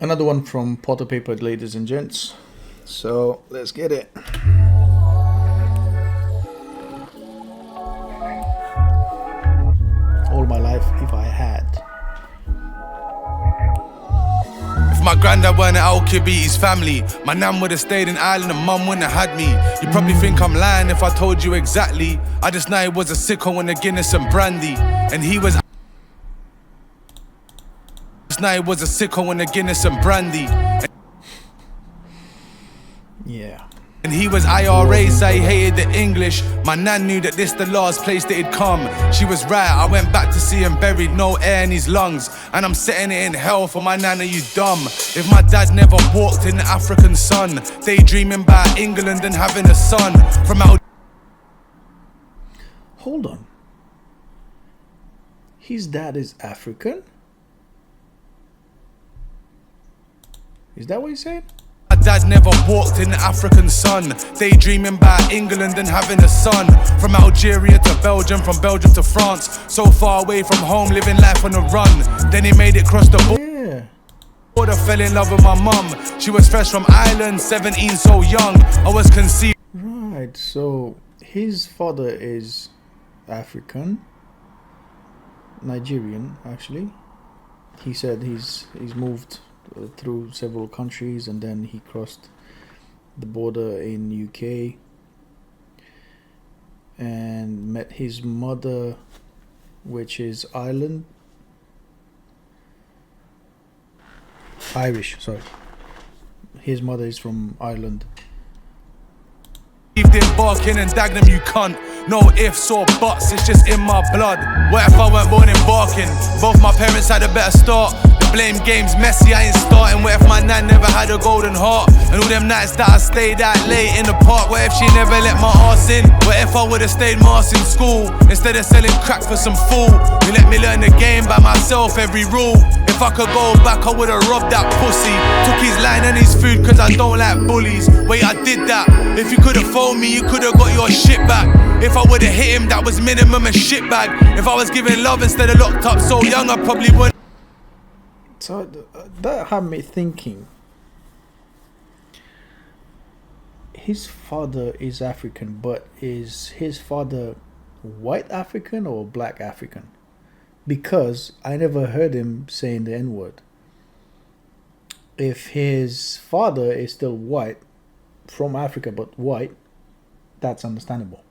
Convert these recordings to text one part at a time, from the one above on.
Another one from Payper, ladies and gents. So let's get it. All my life, if I had. If my granddad weren't at Al-Kibiti's family, my nan would have stayed in Ireland and mum wouldn't have had me. You probably think I'm lying if I told you exactly. I just know he was a sicko in the Guinness and brandy, and he was. Now he was a sicko in the Guinness and brandy. Yeah. And he was IRA, so he hated the English. My nan knew that this the last place that he'd come. She was right, I went back to see him buried, no air in his lungs. And I'm setting it in hell for my nan, are you dumb? If my dad never walked in the African sun, daydreaming about England and having a son from out. Hold on. His dad is African? Is that what he said? My dad never walked in the African sun, daydreaming about England and having a son. From Algeria to Belgium, from Belgium to France, so far away from home, living life on the run. Then he made it cross the border, fell in love with my mum. She was fresh from Ireland, 17, so young. I was conceived. Right, so his father is African, Nigerian actually. He said he's moved through several countries, and then he crossed the border in UK and met his mother, which is Irish, sorry. His mother is from Ireland. In Barking and Dagenham, you cunt. No ifs or buts, it's just in my blood. What if I weren't born in Barking? Both my parents had a better start. The blame game's messy, I ain't starting. What if my nan never had a golden heart? And all them nights that I stayed out late in the park, what if she never let my arse in? What if I would've stayed mass in school instead of selling crack for some fool? You let me learn the game by myself, every rule. If I could go back, I would've robbed that pussy. Took his line and his food cause I don't like bullies. Wait, I did that. If you could've phoned me, you could've got your shit back. If I would've hit him, that was minimum a shit bag. If I was giving love instead of locked up so young, I probably wouldn't. So that had me thinking. His father is African, but is his father white African or black African? Because I never heard him saying the N-word. If his father is still white, from Africa but white, that's understandable.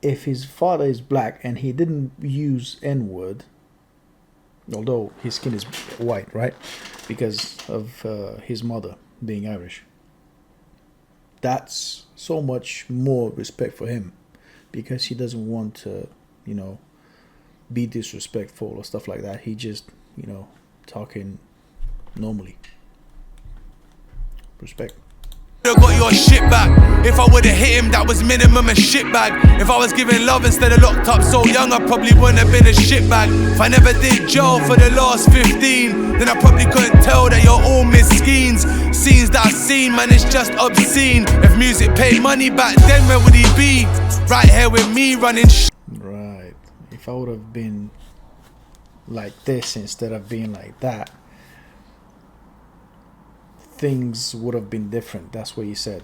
If his father is black and he didn't use N-word, although his skin is white, right? Because of his mother being Irish. That's so much more respect for him, because he doesn't want to, be disrespectful or stuff like that. He just, talking normally. Respect. Got your shit back. If I would've hit him, that was minimum a shit bag. If I was giving love instead of locked up so young, I probably wouldn't have been a shit bag. If I never did jail for the last 15, then I probably couldn't tell that you're all miskeens. Scenes that I've seen, man, it's just obscene. If music paid money back then, where would he be? Right here with me running Right. If I would have been like this instead of being like that, things would have been different. That's what he said.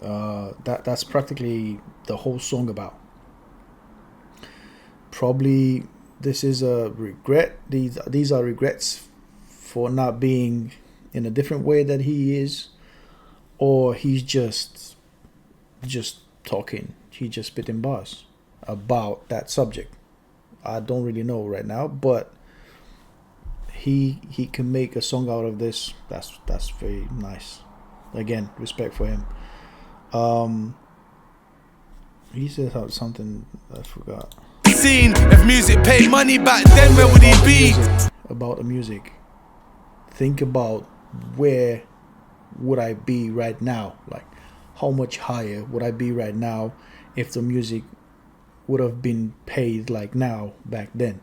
That's practically the whole song about. Probably this is a regret. These are regrets for not being in a different way that he is, or he's just talking. He just spitting bars about that subject. I don't really know right now, but he can make a song out of this. That's very nice. Again, respect for him. He said something I forgot. If music paid money back then, where would he be? About the music. Think about where would I be right now? Like, how much higher would I be right now if the music would have been paid like now back then?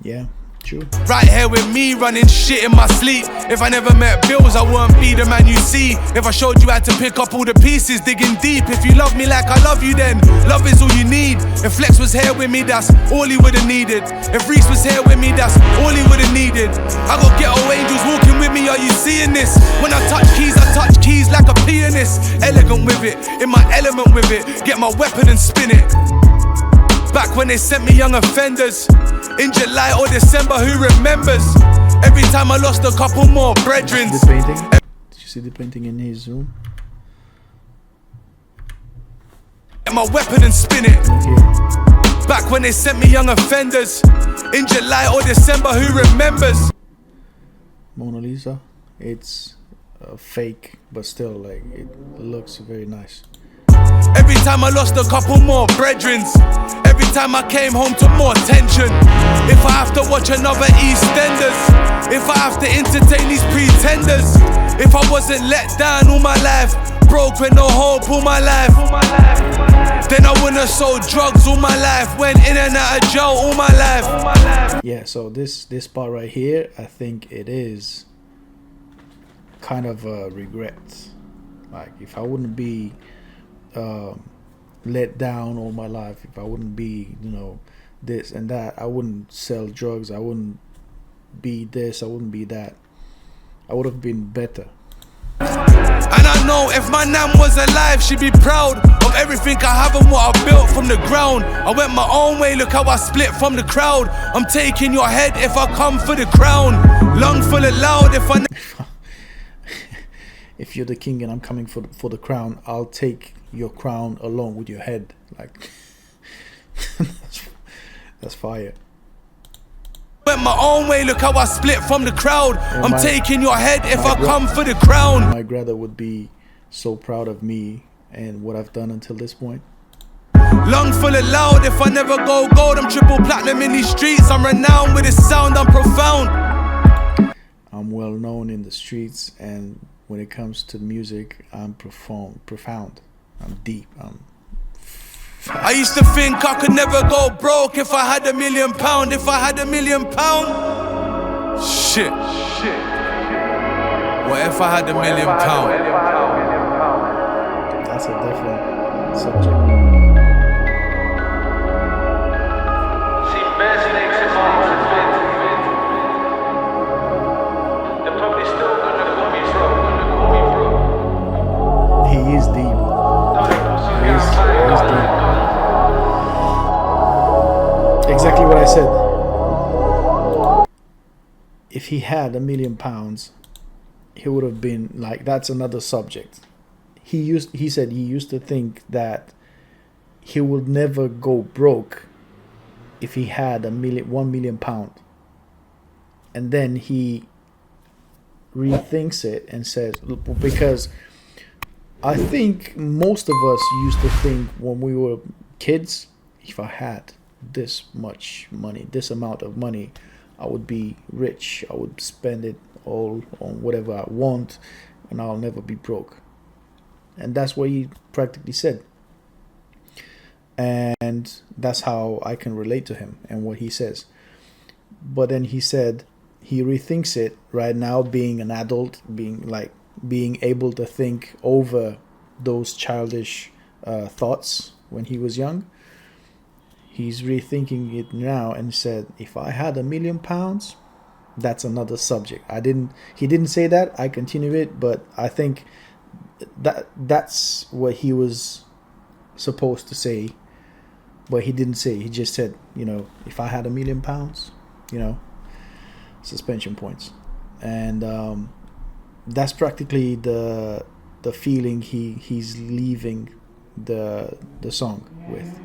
Yeah. True. Right here with me running shit in my sleep. If I never met bills, I wouldn't be the man you see. If I showed you how to pick up all the pieces, digging deep. If you love me like I love you, then love is all you need. If Flex was here with me, that's all he would've needed. If Reese was here with me, that's all he would've needed. I got ghetto angels walking with me you seeing this? When I touch keys like a pianist. Elegant with it, in my element with it. Get my weapon and spin it. Back when they sent me young offenders. In July or December, who remembers? Every time I lost a couple more brethren. The painting? Did you see the painting in his room? Get my weapon and spin it. Here. Back when they sent me young offenders. In July or December, who remembers? Mona Lisa. It's fake, but still, like, it looks very nice. Every time I lost a couple more brethren. Every time I came home to more tension. If I have to watch another EastEnders. If I have to entertain these pretenders. If I wasn't let down all my life. Broke with no hope all my life. Then I wouldn't have sold drugs all my life. Went in and out of jail all my life. Yeah, so this part right here, I think it is kind of a regret. Like, if I wouldn't be let down all my life, if I wouldn't be, you know, this and that, I wouldn't sell drugs, I wouldn't be this, I wouldn't be that, I would have been better. And I know if my nan was alive, she'd be proud of everything I have and what I built from the ground. I went my own way, look how I split from the crowd. I'm taking your head if I come for the crown. Lung full of loud if I... If you're the king and I'm coming for the crown, I'll take your crown along with your head. Like, that's fire. Went my own way, look how I split from the crowd. I'm taking your head if I come for the crown. My brother would be so proud of me and what I've done until this point. Lung full of loud, if I never go gold, I'm triple platinum in these streets. I'm renowned with this sound, I'm profound. I'm well known in the streets, and when it comes to music, I'm profound. I'm deep. I used to think I could never go broke if I had £1 million. If I had £1 million. Shit. What if I had £1 million? That's a different subject. He is deep. He's deep. Exactly what I said. If he had £1 million, he would have been like, that's another subject. He said he used to think that he would never go broke if he had £1 million. And then he rethinks it and says, because I think most of us used to think when we were kids, if I had this much money, this amount of money, I would be rich. I would spend it all on whatever I want, and I'll never be broke. And that's what he practically said. And that's how I can relate to him and what he says. But then he said he rethinks it right now, being an adult, being able to think over those childish thoughts when he was young. He's rethinking it now and said, if I had £1 million, that's another subject. He didn't say that. I continue it, but I think that's what he was supposed to say, but he didn't say. He just said, if I had £1 million, suspension points. And that's practically the feeling he's leaving the song with.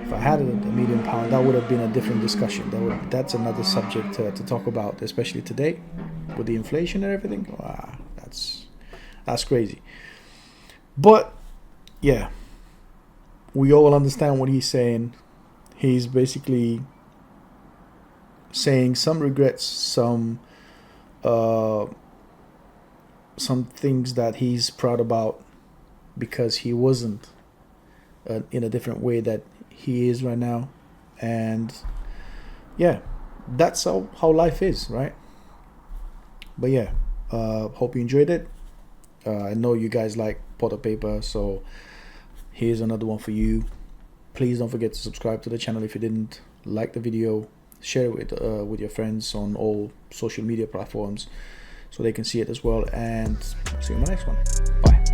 If I had £1 million, that would have been a different discussion. That's another subject to talk about, especially today with the inflation and everything. Wow, that's crazy. But yeah, we all understand what he's saying. He's basically saying some regrets, some things that he's proud about because he wasn't in a different way that he is right now. And yeah, that's how life is, right? But yeah, hope you enjoyed it. I know you guys like pot of paper, so here's another one for you. Please don't forget to subscribe to the channel if you didn't. Like the video, share it with your friends on all social media platforms. so they can see it as well. And see you in my next one. Bye.